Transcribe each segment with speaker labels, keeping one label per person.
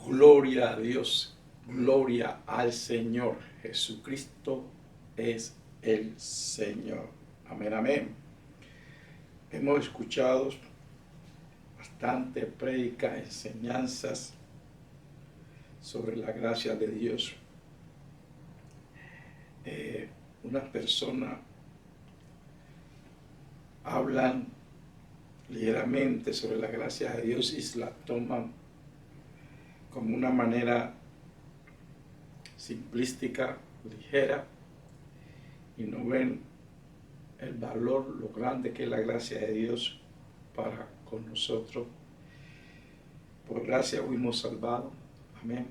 Speaker 1: Gloria a Dios, gloria al Señor. Jesucristo es el Señor. Amén, amén. Hemos escuchado bastante prédicas, enseñanzas sobre la gracia de Dios. Unas personas hablan ligeramente sobre la gracia de Dios y se la toman como una manera simplística, ligera, y no ven el valor, lo grande que es la gracia de Dios para con nosotros. Por gracia fuimos salvados. Amén.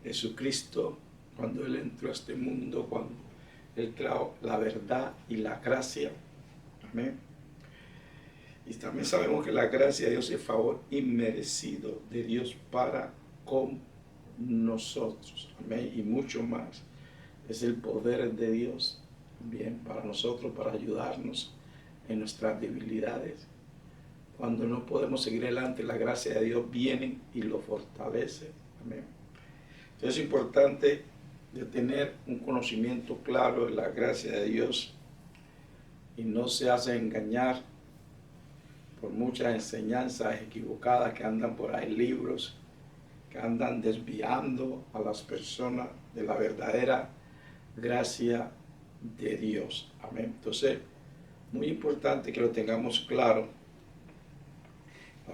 Speaker 1: Jesucristo, cuando Él entró a este mundo, cuando Él trajo la verdad y la gracia. Amén. Y también sabemos que la gracia de Dios es favor inmerecido de Dios para con nosotros. Amén. Y mucho más. Es el poder de Dios también para nosotros, para ayudarnos en nuestras debilidades. Cuando no podemos seguir adelante, la gracia de Dios viene y lo fortalece. Amén. Entonces es importante de tener un conocimiento claro de la gracia de Dios y no se hace engañar por muchas enseñanzas equivocadas que andan por ahí, libros que andan desviando a las personas de la verdadera gracia de Dios. Amén. Entonces, muy importante que lo tengamos claro.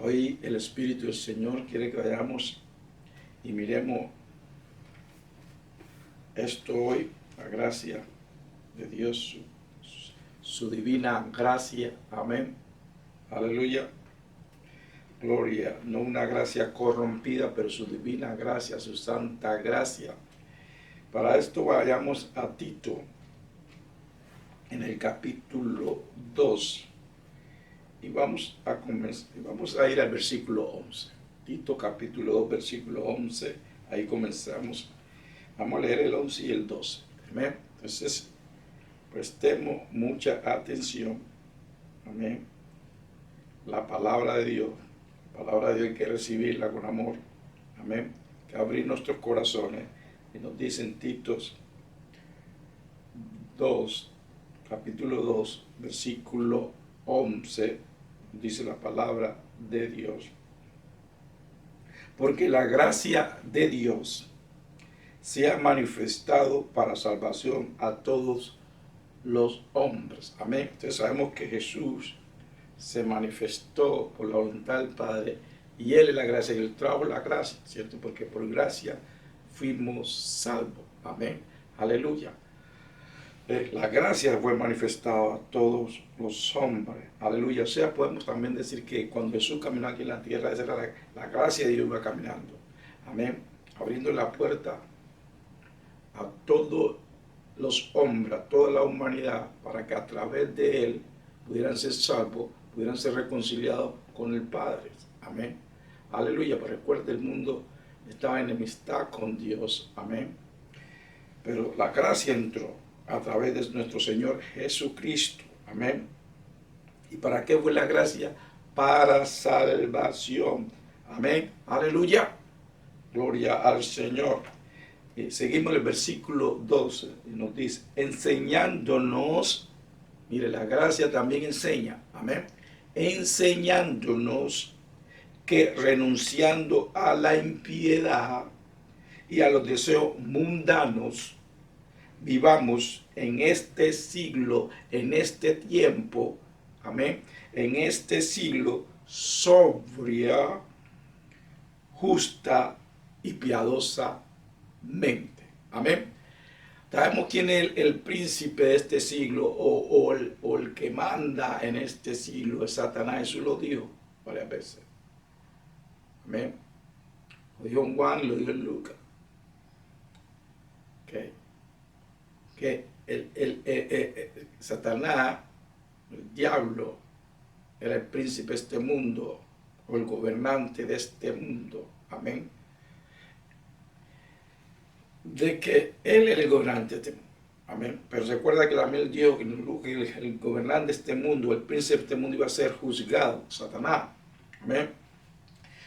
Speaker 1: Hoy el Espíritu del Señor quiere que vayamos y miremos esto hoy, la gracia de Dios, su divina gracia. Amén. Aleluya. Gloria. No una gracia corrompida, pero su divina gracia, su santa gracia. Para esto vayamos a Tito, en el capítulo 2, y vamos a ir al versículo 11. Tito capítulo 2, versículo 11, ahí comenzamos. Vamos a leer el 11 y el 12. Amén. Entonces, prestemos mucha atención. Amén. La palabra de Dios hay que recibirla con amor. Amén. Que abrir nuestros corazones. Y nos dice en Tito 2, capítulo 2, versículo 11, dice la palabra de Dios. Porque la gracia de Dios se ha manifestado para salvación a todos los hombres. Amén. Entonces sabemos que Jesús se manifestó por la voluntad del Padre y Él es la gracia y Él trajo la gracia, ¿cierto? Porque por gracia fuimos salvos. Amén. Aleluya. La gracia fue manifestada a todos los hombres. Aleluya. O sea, podemos también decir que cuando Jesús caminó aquí en la tierra, esa era la gracia de Dios iba caminando. Amén. Abriendo la puerta a todos los hombres, a toda la humanidad, para que a través de Él pudieran ser salvos, pudieran ser reconciliados con el Padre. Amén. Aleluya. Pero recuerde, el mundo estaba en enemistad con Dios. Amén. Pero la gracia entró a través de nuestro Señor Jesucristo. Amén. ¿Y para qué fue la gracia? Para salvación. Amén. Aleluya. Gloria al Señor. Seguimos el versículo 12 y nos dice, enseñándonos, mire, la gracia también enseña. Amén. Enseñándonos que renunciando a la impiedad y a los deseos mundanos, vivamos en este siglo, en este tiempo, amén, en este siglo sobria, justa y piadosamente. Amén. Sabemos quién es el príncipe de este siglo o el que manda en este siglo, es Satanás. Jesús lo dijo varias veces. Amén. Lo dijo en Juan, lo dijo en Lucas. Que Satanás, el diablo, era el príncipe de este mundo o el gobernante de este mundo. Amén. De que él era el gobernante de este mundo. Amén. Pero recuerda que también dijo que el gobernante de este mundo, el príncipe de este mundo iba a ser juzgado, Satanás. Amén.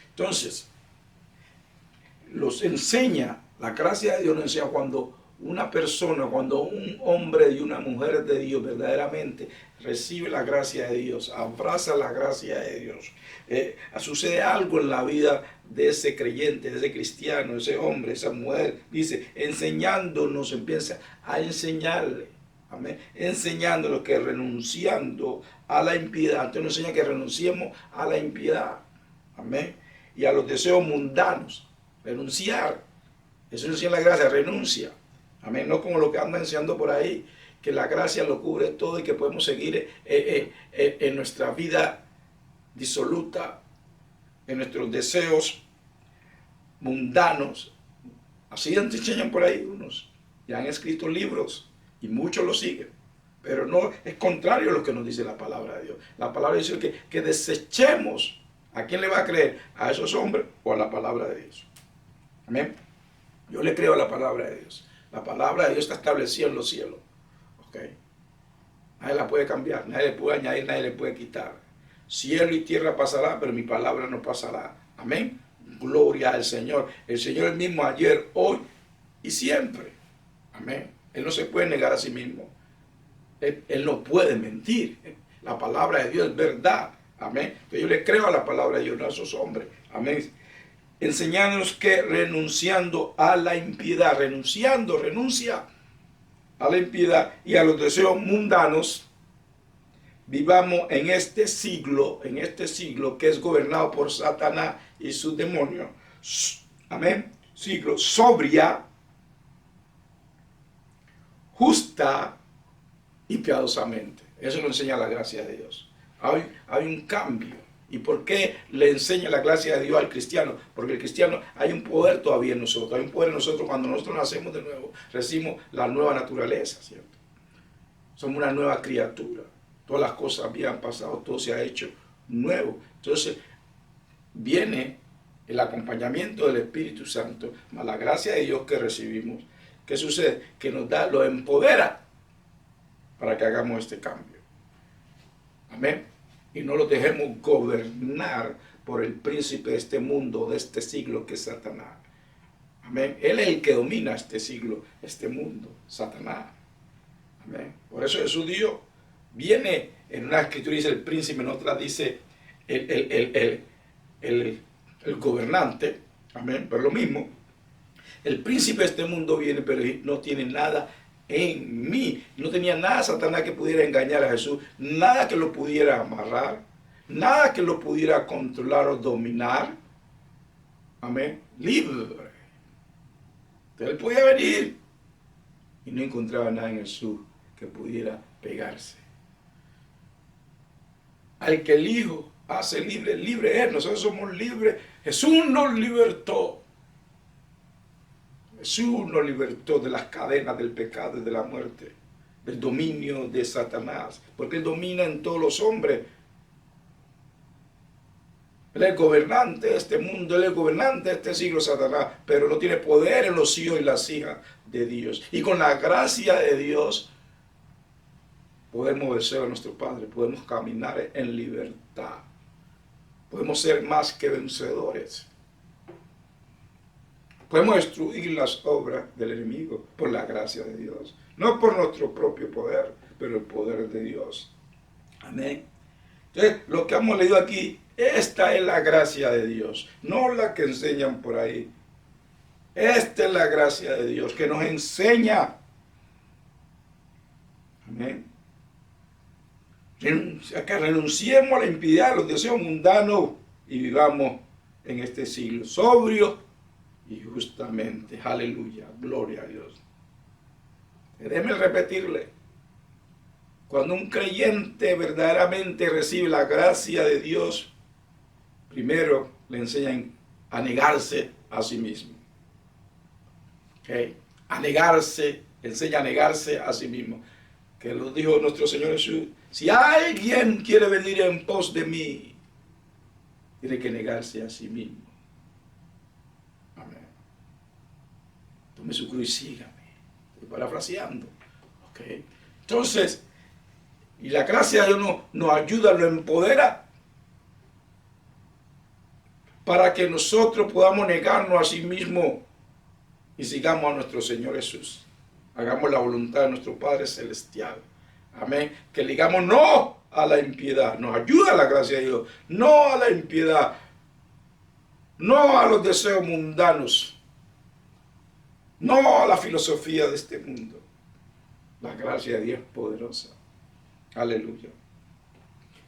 Speaker 1: Entonces, los enseña, la gracia de Dios nos enseña cuando una persona, cuando un hombre y una mujer de Dios verdaderamente recibe la gracia de Dios, abraza la gracia de Dios, sucede algo en la vida de ese creyente, de ese cristiano, de ese hombre, esa mujer, dice, enseñándonos, empieza a enseñarle, amén, enseñándonos que renunciando a la impiedad, entonces nos enseña que renunciemos a la impiedad, amén, y a los deseos mundanos, renunciar, eso nos enseña la gracia, renuncia. Amén, no como lo que anda enseñando por ahí, que la gracia lo cubre todo y que podemos seguir en nuestra vida disoluta, en nuestros deseos mundanos. Así enseñan por ahí unos. Ya han escrito libros y muchos lo siguen. Pero no es contrario a lo que nos dice la palabra de Dios. La palabra dice que desechemos. ¿A quién le va a creer? ¿A esos hombres o a la palabra de Dios? Amén. Yo le creo a la palabra de Dios. La palabra de Dios está establecida en los cielos. ¿Okay? Nadie la puede cambiar, nadie le puede añadir, nadie le puede quitar. Cielo y tierra pasará, pero mi palabra no pasará. Amén. Gloria al Señor. El Señor es el mismo ayer, hoy y siempre. Amén. Él no se puede negar a sí mismo. Él no puede mentir. La palabra de Dios es verdad. Amén. Entonces yo le creo a la palabra de Dios, no a esos hombres. Amén. Enseñándonos que renunciando a la impiedad, renuncia a la impiedad y a los deseos mundanos, vivamos en este siglo que es gobernado por Satanás y sus demonios. Amén. Siglo sobria, justa y piadosamente. Eso nos enseña la gracia de Dios. Hay un cambio. ¿Y por qué le enseña la gracia de Dios al cristiano? Porque el cristiano, hay un poder todavía en nosotros. Hay un poder en nosotros cuando nosotros nacemos de nuevo. Recibimos la nueva naturaleza, ¿cierto? Somos una nueva criatura. Todas las cosas habían pasado, todo se ha hecho nuevo. Entonces, viene el acompañamiento del Espíritu Santo, más la gracia de Dios que recibimos. ¿Qué sucede? Que nos da, lo empodera para que hagamos este cambio. Amén. Y no lo dejemos gobernar por el príncipe de este mundo, de este siglo, que es Satanás. Amén. Él es el que domina este siglo, este mundo, Satanás. Amén. Por eso Jesús dijo, viene en una escritura dice el príncipe, en otra dice el gobernante. Amén. Pero lo mismo. El príncipe de este mundo viene, pero no tiene nada en mí. No tenía nada Satanás que pudiera engañar a Jesús, nada que lo pudiera amarrar, nada que lo pudiera controlar o dominar. Amén. Libre. Entonces él podía venir y no encontraba nada en Jesús que pudiera pegarse. Al que el Hijo hace libre, libre es. Nosotros somos libres. Jesús nos libertó. Jesús nos libertó de las cadenas del pecado y de la muerte, del dominio de Satanás, porque Él domina en todos los hombres. Él es el gobernante de este mundo, Él es el gobernante de este siglo, Satanás, pero no tiene poder en los hijos y las hijas de Dios. Y con la gracia de Dios podemos obedecer a nuestro Padre, podemos caminar en libertad, podemos ser más que vencedores. Podemos destruir las obras del enemigo por la gracia de Dios. No por nuestro propio poder, pero el poder de Dios. Amén. Entonces, lo que hemos leído aquí, esta es la gracia de Dios, no la que enseñan por ahí. Esta es la gracia de Dios que nos enseña. Amén. Que renunciemos a la impiedad, a los deseos mundanos y vivamos en este siglo sobrio y justamente. Aleluya, gloria a Dios. Déjeme repetirle. Cuando un creyente verdaderamente recibe la gracia de Dios, primero le enseñan a negarse a sí mismo. ¿Okay? A negarse, enseña a negarse a sí mismo. Que lo dijo nuestro Señor Jesús. Si alguien quiere venir en pos de mí, tiene que negarse a sí mismo. Amén. Tome su cruz y sígame. Estoy parafraseando. ¿Okay? Entonces, y la gracia de Dios nos ayuda, nos empodera para que nosotros podamos negarnos a sí mismos y sigamos a nuestro Señor Jesús. Hagamos la voluntad de nuestro Padre Celestial. Amén. Que le digamos no a la impiedad. Nos ayuda la gracia de Dios. No a la impiedad. No a los deseos mundanos. No a la filosofía de este mundo. La gracia de Dios es poderosa. Aleluya.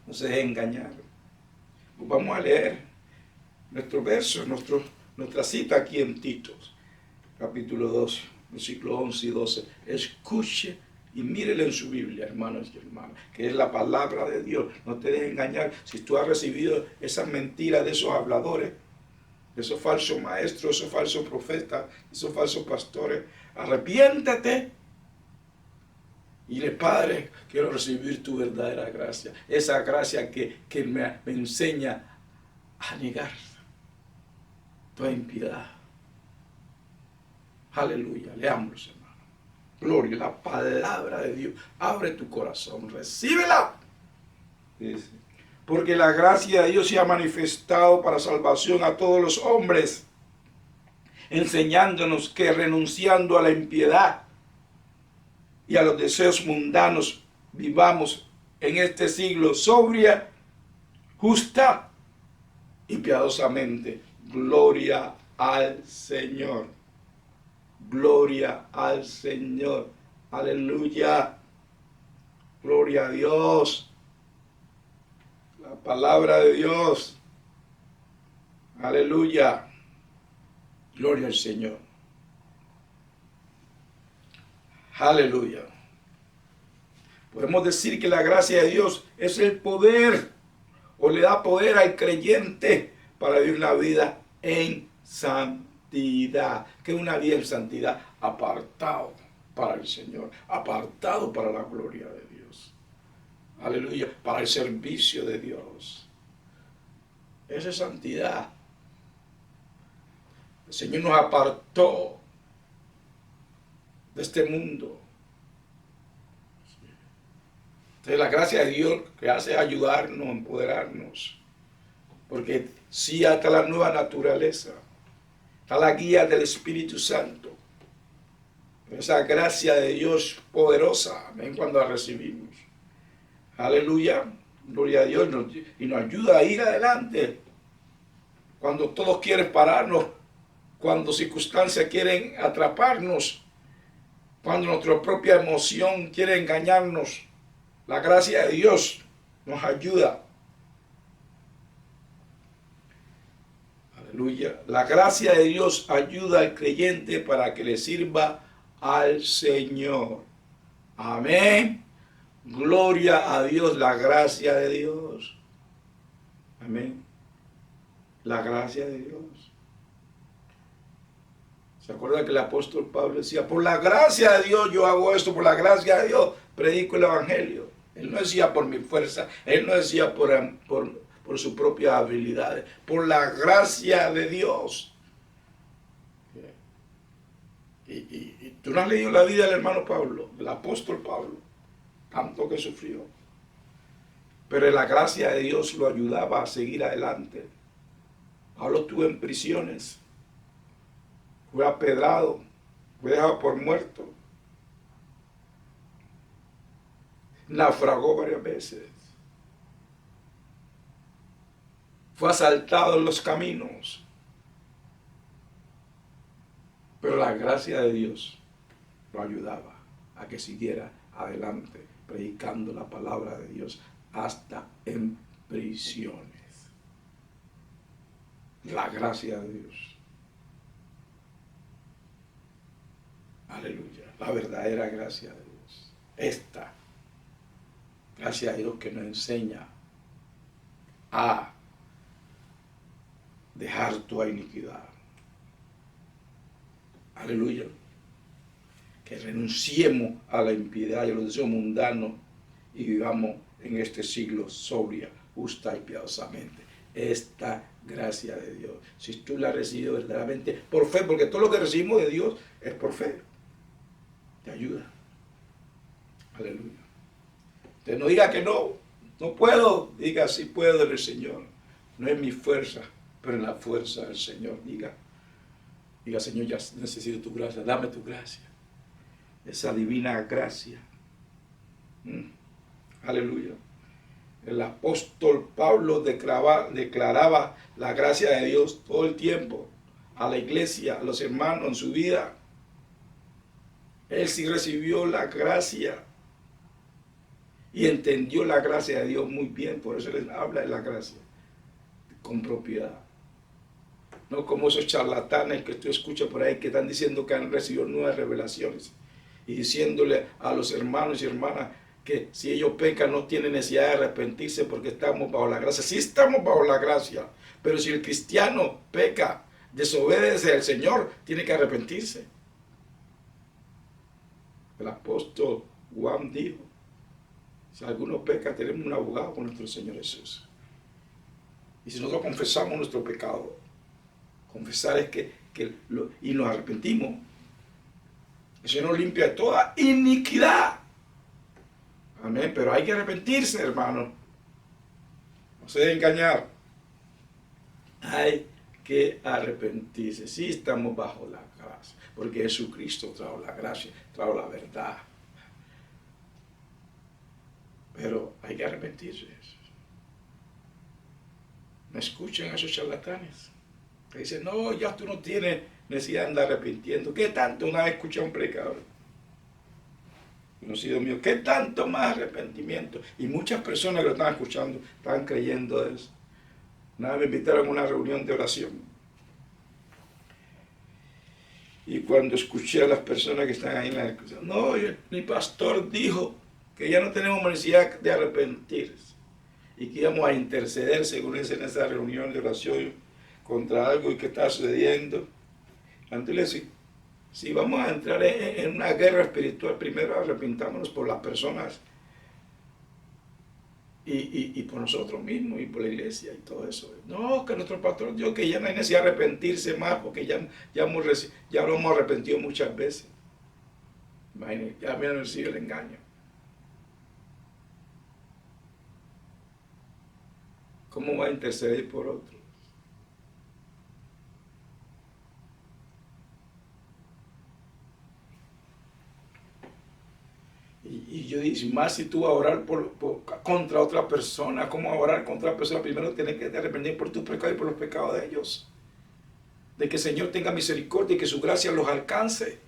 Speaker 1: No se deje engañar. Vamos a leer nuestro verso, nuestra cita aquí en Tito, capítulo 2, versículos 11 y 12. Escuche y mírele en su Biblia, hermanos y hermanas, que es la palabra de Dios. No te dejes engañar. Si tú has recibido esas mentiras de esos habladores, de esos falsos maestros, esos falsos profetas, esos falsos pastores, arrepiéntete y dile: Padre, quiero recibir tu verdadera gracia. Esa gracia que me enseña a negar toda impiedad. Aleluya. Leámoslo, hermano. Gloria, la palabra de Dios. Abre tu corazón, recíbela. Dice: porque la gracia de Dios se ha manifestado para salvación a todos los hombres, enseñándonos que renunciando a la impiedad y a los deseos mundanos, vivamos en este siglo sobria, justa y piadosamente. Gloria al Señor. Gloria al Señor. Aleluya. Gloria a Dios. La palabra de Dios. Aleluya. Gloria al Señor. Aleluya. Podemos decir que la gracia de Dios es el poder, o le da poder al creyente para vivir una vida en santidad. Que es una vida en santidad, apartado para el Señor, apartado para la gloria de Dios. Aleluya, para el servicio de Dios. Esa es santidad. El Señor nos apartó de este mundo. Entonces la gracia de Dios que hace ayudarnos, empoderarnos. Porque sí, hasta la nueva naturaleza, está la guía del Espíritu Santo. Esa gracia de Dios poderosa, amén, cuando la recibimos. Aleluya, gloria a Dios, y nos ayuda a ir adelante. Cuando todos quieren pararnos, cuando circunstancias quieren atraparnos, cuando nuestra propia emoción quiere engañarnos, la gracia de Dios nos ayuda. Aleluya. La gracia de Dios ayuda al creyente para que le sirva al Señor. Amén. Gloria a Dios, la gracia de Dios. Amén. La gracia de Dios. ¿Se acuerda que el apóstol Pablo decía: por la gracia de Dios yo hago esto, por la gracia de Dios predico el evangelio? Él no decía por mi fuerza, él no decía por sus propias habilidades, por la gracia de Dios. Y tú no has leído la vida del hermano Pablo, del apóstol Pablo, tanto que sufrió. Pero la gracia de Dios lo ayudaba a seguir adelante. Pablo estuvo en prisiones, fue apedrado, fue dejado por muerto, naufragó varias veces, fue asaltado en los caminos. Pero la gracia de Dios lo ayudaba a que siguiera adelante, predicando la palabra de Dios hasta en prisiones. La gracia de Dios. Aleluya. La verdadera gracia de Dios. Esta gracia de Dios que nos enseña a dejar toda iniquidad. Aleluya. Que renunciemos a la impiedad y a los deseos mundanos y vivamos en este siglo sobria, justa y piadosamente. Esta gracia de Dios, si tú la has recibido verdaderamente por fe, porque todo lo que recibimos de Dios es por fe, te ayuda. Aleluya. Usted no diga que no puedo, diga sí puedo en el Señor. No es mi fuerza, pero en la fuerza del Señor. Diga, Señor, ya necesito tu gracia, dame tu gracia. Esa divina gracia. Aleluya. El apóstol Pablo declaraba la gracia de Dios todo el tiempo a la iglesia, a los hermanos en su vida. Él sí recibió la gracia y entendió la gracia de Dios muy bien, por eso él habla de la gracia con propiedad. No como esos charlatanes que tú escuchas por ahí que están diciendo que han recibido nuevas revelaciones y diciéndole a los hermanos y hermanas que si ellos pecan no tienen necesidad de arrepentirse porque estamos bajo la gracia. Sí estamos bajo la gracia, pero si el cristiano peca, desobedece al Señor, tiene que arrepentirse. El apóstol Juan dijo, si alguno peca, tenemos un abogado con nuestro Señor Jesús. Y si nosotros confesamos nuestro pecado, confesar es y nos arrepentimos, el Señor nos limpia de toda iniquidad. Amén, pero hay que arrepentirse, hermano. No se debe engañar. Hay que arrepentirse. Sí estamos bajo la gracia, porque Jesucristo trajo la gracia, trajo la verdad. Pero hay que arrepentirse. ¿Me escuchan a esos charlatanes? Que dicen, no, ya tú no tienes necesidad de andar arrepintiendo. ¿Qué tanto? Una vez escuché a un predicador, conocido mío, ¿qué tanto más arrepentimiento? Y muchas personas que lo están escuchando están creyendo eso. Una vez me invitaron a una reunión de oración. Y cuando escuché a las personas que están ahí en la discusión, no, mi pastor dijo que ya no tenemos necesidad de arrepentirse y que íbamos a interceder, según es en esa reunión de oración, contra algo que está sucediendo. Entonces, si vamos a entrar en una guerra espiritual, primero arrepintámonos por las personas y por nosotros mismos y por la iglesia y todo eso. No, que nuestro pastor dijo que ya no hay necesidad de arrepentirse más porque ya lo hemos arrepentido muchas veces. Imagínense, ya me han recibido el engaño. ¿Cómo va a interceder por otros? Y yo digo, más si tú vas a orar contra otra persona, ¿cómo orar contra otra persona? Primero tienes que arrepentir por tus pecados y por los pecados de ellos. De que el Señor tenga misericordia y que su gracia los alcance.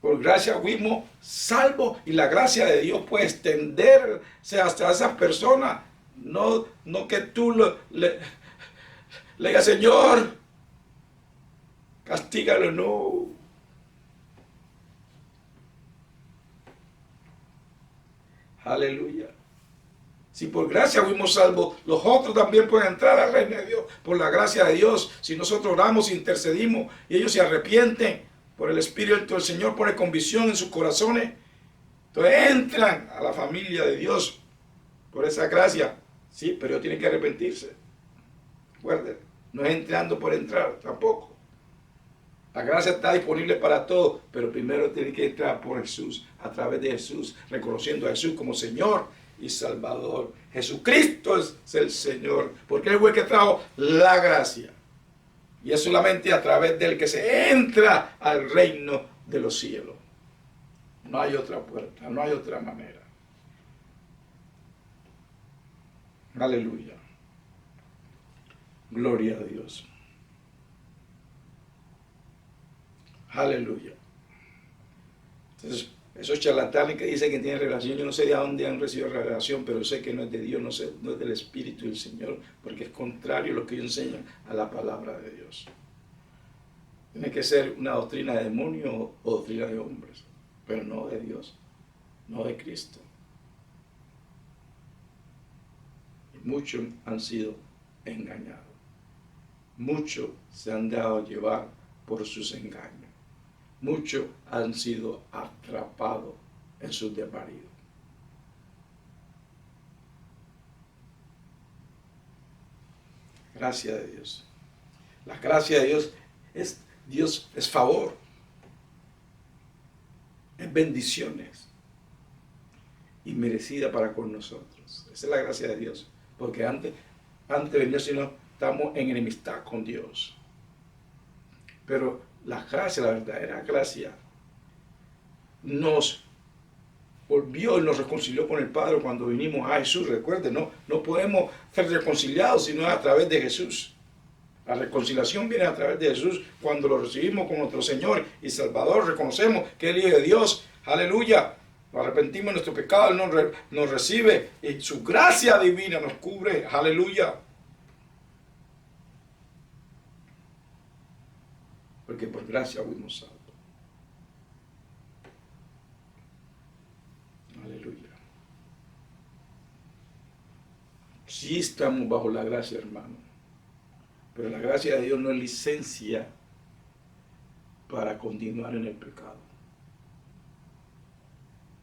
Speaker 1: Por gracia fuimos salvos y la gracia de Dios puede extenderse hasta esas personas. No que tú le digas, Señor, castígalo, no. Aleluya. Si por gracia fuimos salvos, los otros también pueden entrar al reino de Dios por la gracia de Dios. Si nosotros oramos, intercedimos y ellos se arrepienten por el Espíritu del Señor, pone convicción en sus corazones, entonces entran a la familia de Dios por esa gracia. Sí, pero ellos tienen que arrepentirse. Recuerden, no es entrando por entrar tampoco. La gracia está disponible para todos, pero primero tiene que entrar por Jesús, a través de Jesús, reconociendo a Jesús como Señor y Salvador. Jesucristo es el Señor, porque Él fue el que trajo la gracia. Y es solamente a través de Él que se entra al reino de los cielos. No hay otra puerta, no hay otra manera. Aleluya. Gloria a Dios. Aleluya. Entonces, esos charlatanes que dicen que tienen revelación, yo no sé de dónde han recibido revelación, pero sé que no es de Dios, no es del Espíritu del Señor, porque es contrario a lo que ellos enseñan a la palabra de Dios. Tiene que ser una doctrina de demonios o doctrina de hombres, pero no de Dios, no de Cristo. Y muchos han sido engañados. Muchos se han dejado llevar por sus engaños. Muchos han sido atrapados en sus desvaríos. Gracia de Dios. La gracia de Dios es favor. Es bendiciones. Y merecida para con nosotros. Esa es la gracia de Dios. Porque antes antes de venir al Señor, estamos en enemistad con Dios. Pero la gracia, la verdadera gracia, nos volvió y nos reconcilió con el Padre cuando vinimos a Jesús. Recuerden, no podemos ser reconciliados si no es a través de Jesús. La reconciliación viene a través de Jesús cuando lo recibimos como nuestro Señor y Salvador. Reconocemos que es el Hijo de Dios. Aleluya. Nos arrepentimos de nuestro pecado, nos recibe y su gracia divina nos cubre. Aleluya. Porque por gracia fuimos salvos. Aleluya. Sí estamos bajo la gracia, hermano. Pero la gracia de Dios no es licencia para continuar en el pecado.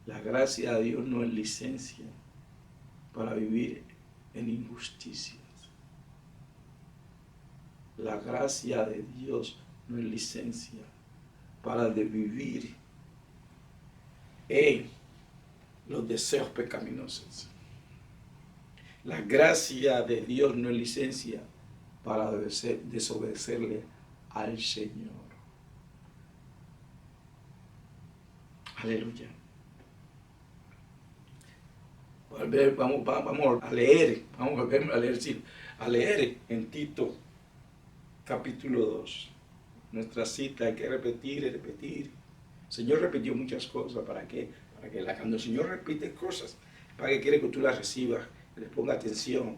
Speaker 1: La gracia de Dios no es licencia para vivir en injusticias. La gracia de Dios no es licencia para vivir en los deseos pecaminosos. La gracia de Dios no es licencia para desobedecerle al Señor. Aleluya. Vamos a leer, a leer en Tito capítulo 2. Nuestra cita hay que repetir y repetir. El Señor repitió muchas cosas. ¿Para qué? Cuando el Señor repite cosas, para que quiere que tú las recibas, que le ponga atención.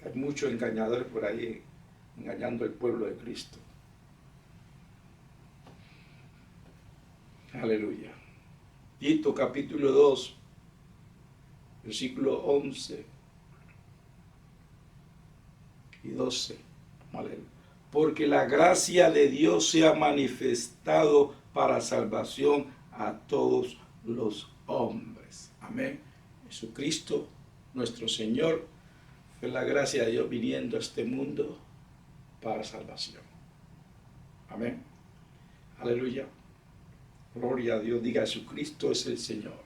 Speaker 1: Hay muchos engañadores por ahí, engañando al pueblo de Cristo. Aleluya. Tito capítulo 2, versículo 11 y 12. Porque la gracia de Dios se ha manifestado para salvación a todos los hombres. Amén. Jesucristo, nuestro Señor, fue la gracia de Dios viniendo a este mundo para salvación. Amén. Aleluya. Gloria a Dios. Diga, Jesucristo es el Señor.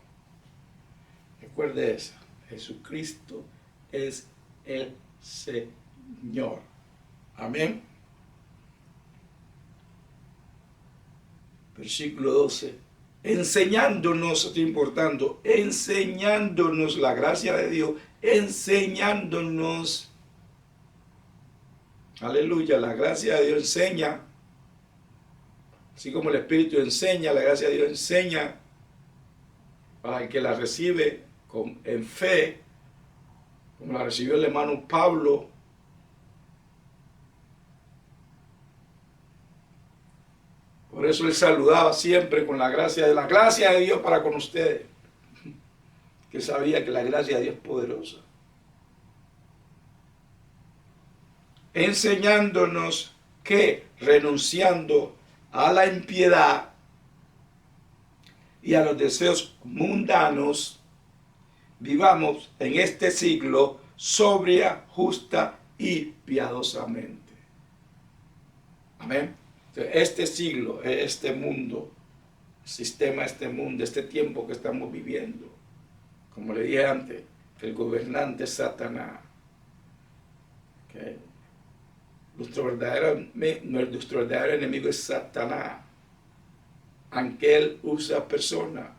Speaker 1: Recuerde eso. Jesucristo es el Señor. Amén. Versículo 12. Enseñándonos, estoy importando, enseñándonos la gracia de Dios, enseñándonos. Aleluya, la gracia de Dios enseña. Así como el Espíritu enseña, la gracia de Dios enseña para el que la recibe en fe, como la recibió el hermano Pablo. Por eso él saludaba siempre con la gracia de Dios para con ustedes. Que sabía que la gracia de Dios es poderosa. Enseñándonos que renunciando a la impiedad y a los deseos mundanos, vivamos en este siglo sobria, justa y piadosamente. Amén. Este siglo, este mundo, el sistema de este mundo, este tiempo que estamos viviendo, como le dije antes, el gobernante es Satanás. Nuestro verdadero enemigo es Satanás, aunque él usa personas.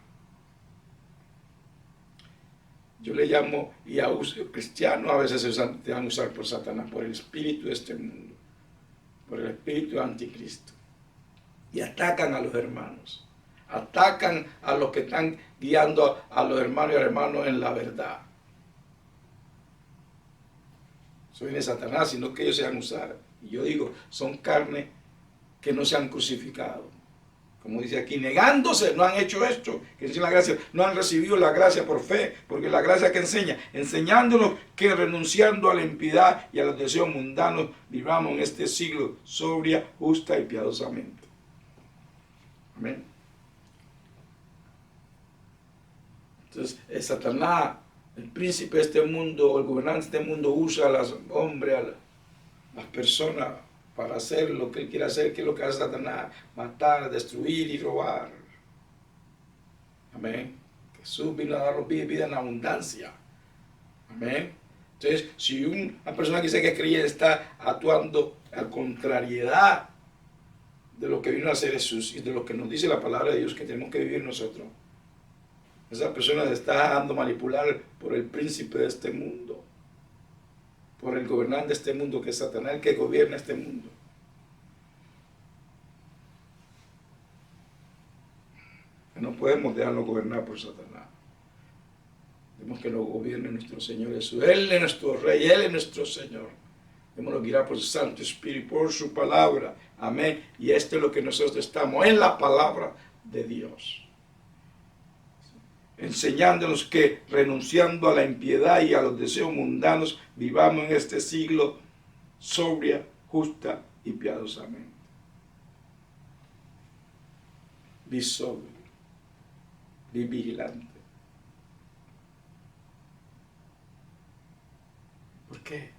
Speaker 1: Yo le llamo, y a cristianos a veces se van a usar por Satanás, por el espíritu de este mundo, por el espíritu anticristo. Y atacan a los hermanos, atacan a los que están guiando a los hermanos y a los hermanos en la verdad. Eso viene de Satanás, sino que ellos se van a usar. Y yo digo, son carne que no se han crucificado. Como dice aquí, negándose, no han hecho esto, que dice la gracia, no han recibido la gracia por fe, porque la gracia que enseña, enseñándonos que renunciando a la impiedad y a los deseos mundanos, vivamos en este siglo sobria, justa y piadosamente. Amén. Entonces, Satanás, el príncipe de este mundo, el gobernante de este mundo, usa a los hombres, a las personas, para hacer lo que él quiere hacer, que es lo que hace Satanás, matar, destruir y robar. Amén. Jesús vino a darnos vida en abundancia. Amén. Entonces, si una persona que dice que es creyente está actuando a contrariedad de lo que vino a hacer Jesús y de lo que nos dice la palabra de Dios que tenemos que vivir nosotros, esa persona se está dejando manipular por el príncipe de este mundo, por el gobernante de este mundo, que es Satanás, el que gobierna este mundo. No podemos dejarlo gobernar por Satanás. Tenemos que lo gobierne nuestro Señor Jesús. Él es nuestro Rey, Él es nuestro Señor. Debemos guiar por su Santo Espíritu, por su palabra. Amén. Y esto es lo que nosotros estamos, en la palabra de Dios. Enseñándonos que, renunciando a la impiedad y a los deseos mundanos, vivamos en este siglo sobria, justa y piadosamente. Be sobrio, be vigilante. ¿Por qué?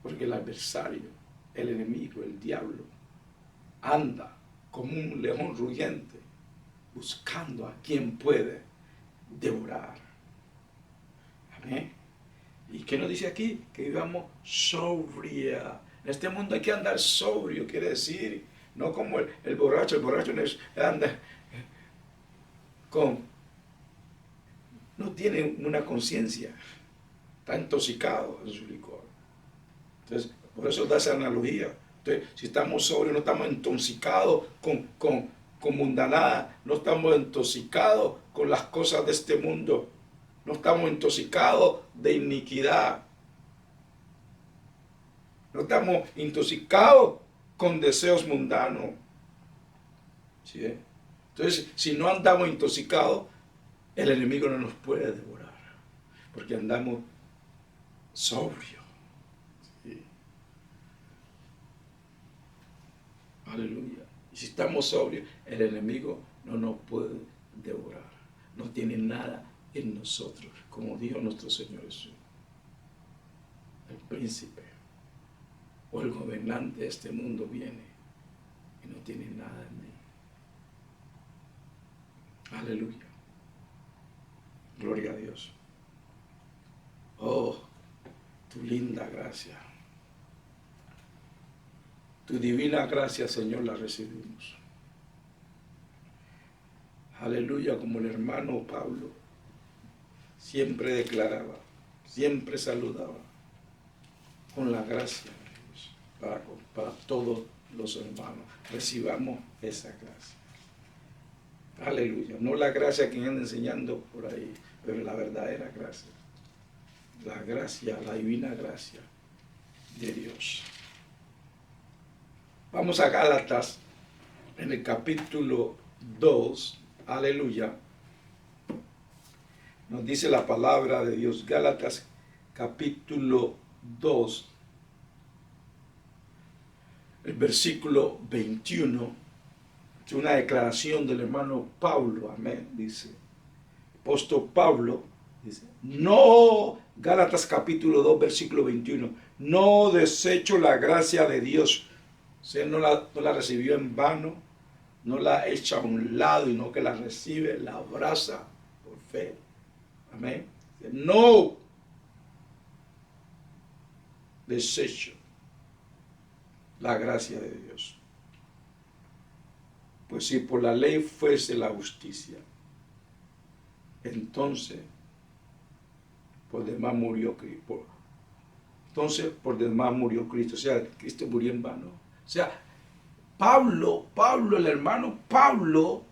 Speaker 1: Porque el adversario, el enemigo, el diablo, anda como un león rugiente buscando a quien puede devorar. Amén. ¿Y qué nos dice aquí? Que vivamos sobria. En este mundo hay que andar sobrio, quiere decir, no como el borracho. El borracho anda no tiene una conciencia, está intoxicado en su licor. Entonces, por eso da esa analogía. Entonces, si estamos sobrios, no estamos intoxicados con mundanada, no estamos intoxicados con las cosas de este mundo, no estamos intoxicados de iniquidad, no estamos intoxicados con deseos mundanos. ¿Sí? Entonces, si no andamos intoxicados, el enemigo no nos puede devorar, porque andamos sobrios. ¿Sí? Aleluya. Y si estamos sobrios, el enemigo no nos puede devorar. No tiene nada en nosotros, como dijo nuestro Señor Jesús. El príncipe o el gobernante de este mundo viene y no tiene nada en mí. Aleluya. Gloria a Dios. Oh, tu linda gracia. Tu divina gracia, Señor, la recibimos. Aleluya, como el hermano Pablo siempre declaraba, siempre saludaba, con la gracia de Dios, para todos los hermanos. Recibamos esa gracia. Aleluya. No la gracia que andan enseñando por ahí, pero la verdadera gracia. La gracia, la divina gracia de Dios. Vamos a Gálatas, en el capítulo 2, aleluya. Nos dice la palabra de Dios, Gálatas capítulo 2, el versículo 21, es una declaración del hermano Pablo, amén, dice, apóstol Pablo, dice, no, Gálatas capítulo 2, versículo 21, no desecho la gracia de Dios, o sea, no la recibió en vano, no la echa a un lado, sino que la recibe, la abraza por fe. Amén. No desecho la gracia de Dios. Pues si por la ley fuese la justicia, entonces por demás murió Cristo. Entonces por demás murió Cristo. O sea, Cristo murió en vano. O sea, Pablo, el hermano Pablo,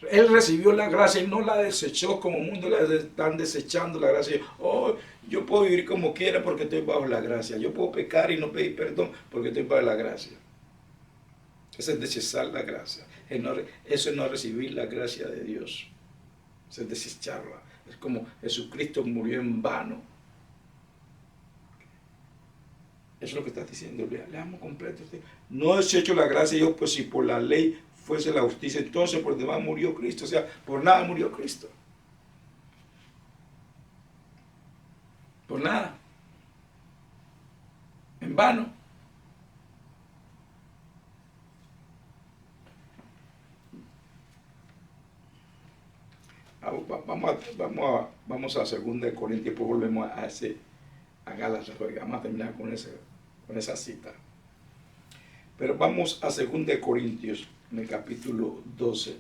Speaker 1: él recibió la gracia y no la desechó como el mundo la están desechando la gracia. Oh, yo puedo vivir como quiera porque estoy bajo la gracia. Yo puedo pecar y no pedir perdón porque estoy bajo la gracia. Eso es desechar la gracia. Eso es no recibir la gracia de Dios. Eso es desecharla. Es como Jesucristo murió en vano. Eso es lo que está diciendo. Leamos completo. No desecho la gracia de Dios, pues si por la ley fuese la justicia, entonces por demás murió Cristo. O sea, por nada murió Cristo. Por nada. En vano. vamos a 2 Corintios, pues volvemos a Gálatas, porque vamos a terminar con esa cita. Pero vamos a 2 Corintios, en el capítulo 12,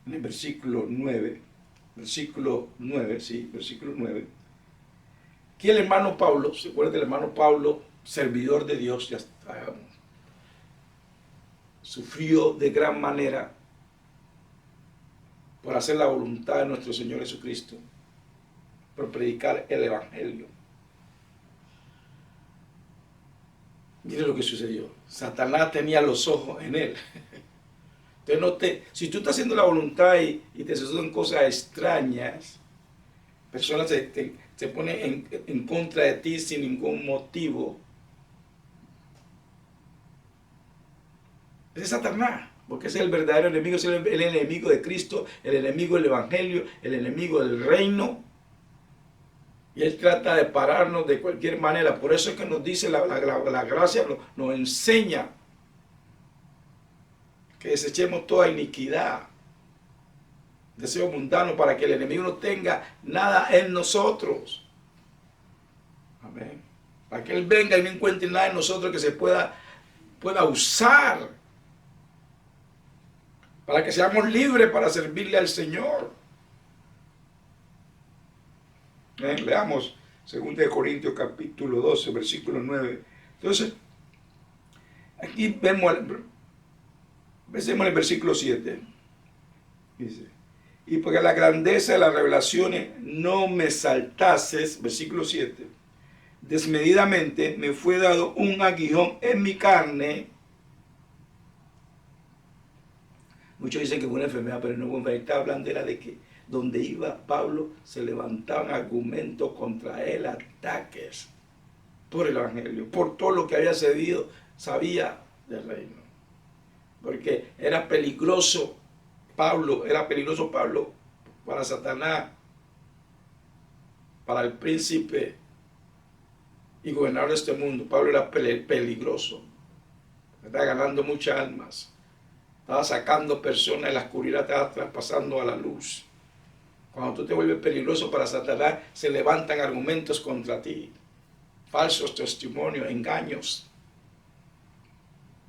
Speaker 1: en el versículo 9. Versículo 9. Aquí el hermano Pablo, ¿se acuerda del hermano Pablo, servidor de Dios? Ya está, sufrió de gran manera por hacer la voluntad de nuestro Señor Jesucristo, por predicar el Evangelio. Mire lo que sucedió. Satanás tenía los ojos en él. Entonces, si tú estás haciendo la voluntad y te suceden cosas extrañas, personas se ponen en contra de ti sin ningún motivo, ese es Satanás, porque ese es el verdadero enemigo, es el enemigo de Cristo, el enemigo del Evangelio, el enemigo del reino. Y él trata de pararnos de cualquier manera. Por eso es que nos dice la gracia, nos enseña que desechemos toda iniquidad, deseo mundano, para que el enemigo no tenga nada en nosotros. Amén. Para que él venga y no encuentre nada en nosotros que se pueda usar, para que seamos libres para servirle al Señor. Leamos 2 Corintios capítulo 12, versículo 9. Entonces, aquí vemos el versículo 7. Dice: y porque la grandeza de las revelaciones no me saltases, versículo 7, desmedidamente me fue dado un aguijón en mi carne. Muchos dicen que fue una enfermedad, pero no fue una enfermedad. Está hablando era de que donde iba Pablo se levantaban argumentos contra él, ataques por el Evangelio, por todo lo que había sabía del reino. Porque era peligroso Pablo para Satanás, para el príncipe y gobernador de este mundo. Pablo era peligroso, estaba ganando muchas almas, estaba sacando personas de la oscuridad, estaba traspasando a la luz. Cuando tú te vuelves peligroso para Satanás, se levantan argumentos contra ti, falsos testimonios, engaños.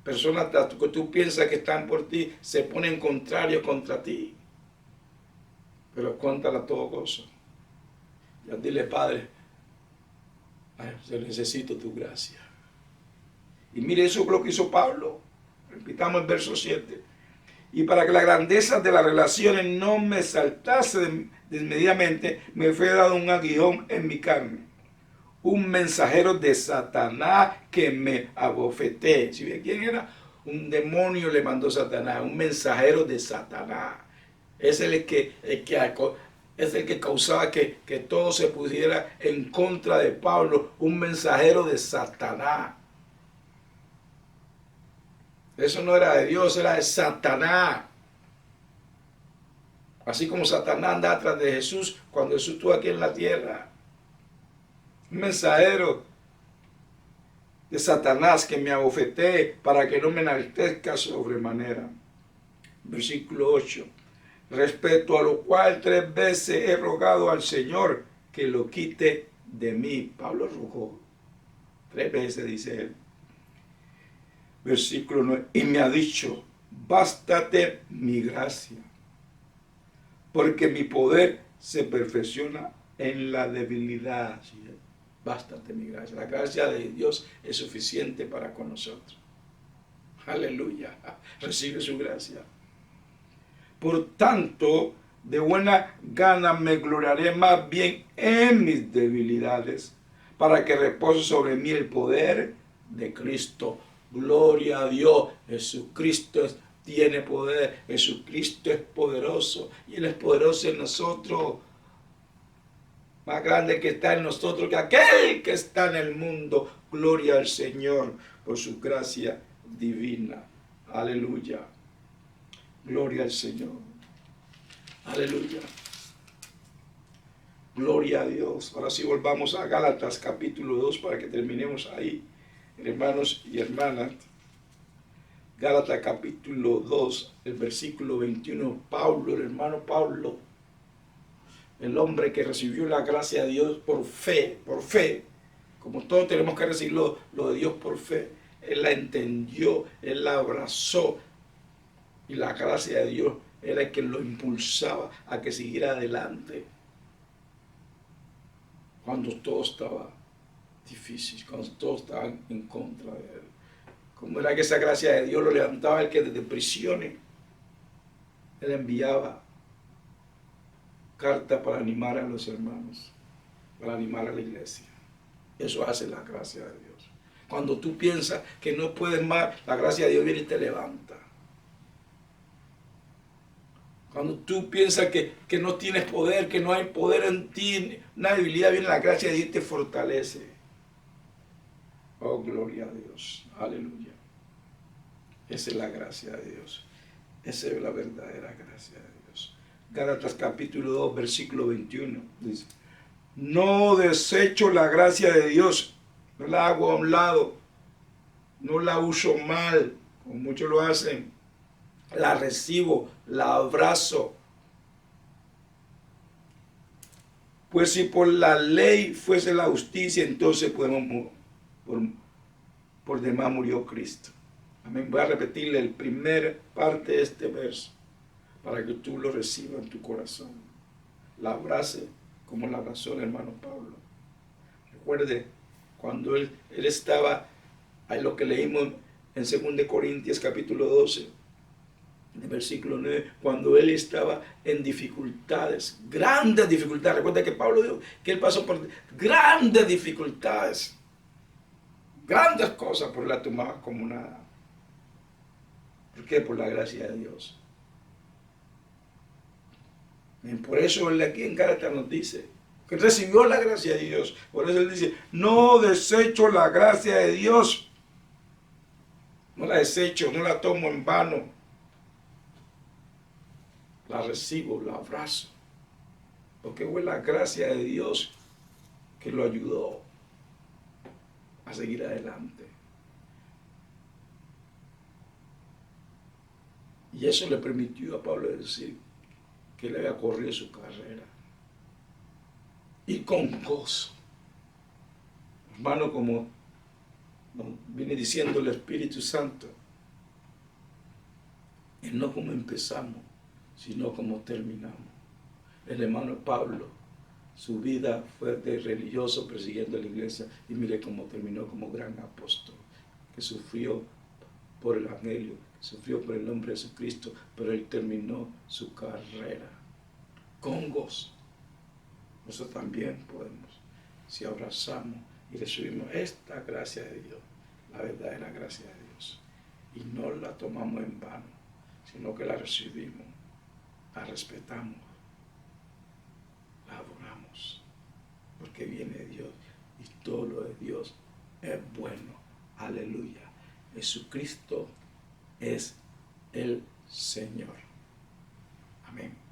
Speaker 1: Personas que tú piensas que están por ti, se ponen contrarios contra ti. Pero cuéntala todo gozo. Ya dile: Padre, yo necesito tu gracia. Y mire, eso es lo que hizo Pablo. Repitamos el verso 7. Y para que la grandeza de las relaciones no me saltase desmedidamente, me fue dado un aguijón en mi carne, un mensajero de Satanás que me abofeté. ¿Sí ven quién era? Un demonio le mandó Satanás, un mensajero de Satanás. Es el que causaba que todo se pusiera en contra de Pablo, un mensajero de Satanás. Eso no era de Dios, era de Satanás. Así como Satanás andaba atrás de Jesús cuando Jesús estuvo aquí en la tierra. Un mensajero de Satanás que me abofeté para que no me enaltezca sobremanera. Versículo 8. Respecto a lo cual 3 veces he rogado al Señor que lo quite de mí. Pablo rogó 3 veces, dice él. Versículo 9. Y me ha dicho: bástate mi gracia, porque mi poder se perfecciona en la debilidad. ¿Sí? Bástate mi gracia. La gracia de Dios es suficiente para con nosotros. Aleluya. Recibe su gracia. Por tanto, de buena gana me gloriaré más bien en mis debilidades, para que repose sobre mí el poder de Cristo. Gloria a Dios. Jesucristo tiene poder. Jesucristo es poderoso. Y Él es poderoso en nosotros. Más grande que está en nosotros que aquel que está en el mundo. Gloria al Señor por su gracia divina. Aleluya. Gloria al Señor. Aleluya. Gloria a Dios. Ahora sí volvamos a Gálatas capítulo 2 para que terminemos ahí, hermanos y hermanas. Gálatas capítulo 2, el versículo 21, Pablo, el hermano Pablo, el hombre que recibió la gracia de Dios por fe, como todos tenemos que recibir lo de Dios por fe. Él la entendió, él la abrazó, y la gracia de Dios era el que lo impulsaba a que siguiera adelante cuando todo estaba difícil, cuando todos estaban en contra de él. Como era que esa gracia de Dios lo levantaba, el que desde prisiones él enviaba carta para animar a los hermanos, para animar a la iglesia. Eso hace la gracia de Dios. Cuando tú piensas que no puedes más, la gracia de Dios viene y te levanta. Cuando tú piensas que no tienes poder, que no hay poder en ti, una debilidad, viene la gracia de Dios y te fortalece. Oh, gloria a Dios. Aleluya. Esa es la gracia de Dios. Esa es la verdadera gracia de Dios. Gálatas capítulo 2, versículo 21. Dice, no desecho la gracia de Dios, no la hago a un lado, no la uso mal, como muchos lo hacen. La recibo, la abrazo. Pues si por la ley fuese la justicia, entonces podemos, por demás murió Cristo. Amén. Voy a repetirle la primera parte de este verso para que tú lo recibas en tu corazón. La abrace como la abrazó el hermano Pablo. Recuerde, cuando él estaba, ahí lo que leímos en 2 Corintios capítulo 12, en el versículo 9, cuando él estaba en dificultades, grandes dificultades. Recuerda que Pablo dijo que él pasó por grandes dificultades, grandes cosas, pero la tomaba como nada. ¿Por qué? Por la gracia de Dios. Y por eso él aquí en Gálatas nos dice que recibió la gracia de Dios. Por eso él dice, no desecho la gracia de Dios. No la desecho, no la tomo en vano. La recibo, la abrazo. Porque fue la gracia de Dios que lo ayudó a seguir adelante. Y eso le permitió a Pablo decir que él había corrido su carrera. Y con gozo. Hermano, como viene diciendo el Espíritu Santo, es no como empezamos, sino como terminamos. El hermano Pablo, su vida fue de religioso persiguiendo a la iglesia, y mire cómo terminó como gran apóstol, que sufrió por el evangelio, sufrió por el nombre de Jesucristo, pero él terminó su carrera con gozo. Nosotros también podemos, si abrazamos y recibimos esta gracia de Dios, la verdadera gracia de Dios, y no la tomamos en vano, sino que la recibimos, la respetamos, la adoramos, porque viene de Dios y todo lo de Dios es bueno. Aleluya. Jesucristo es el Señor. Amén.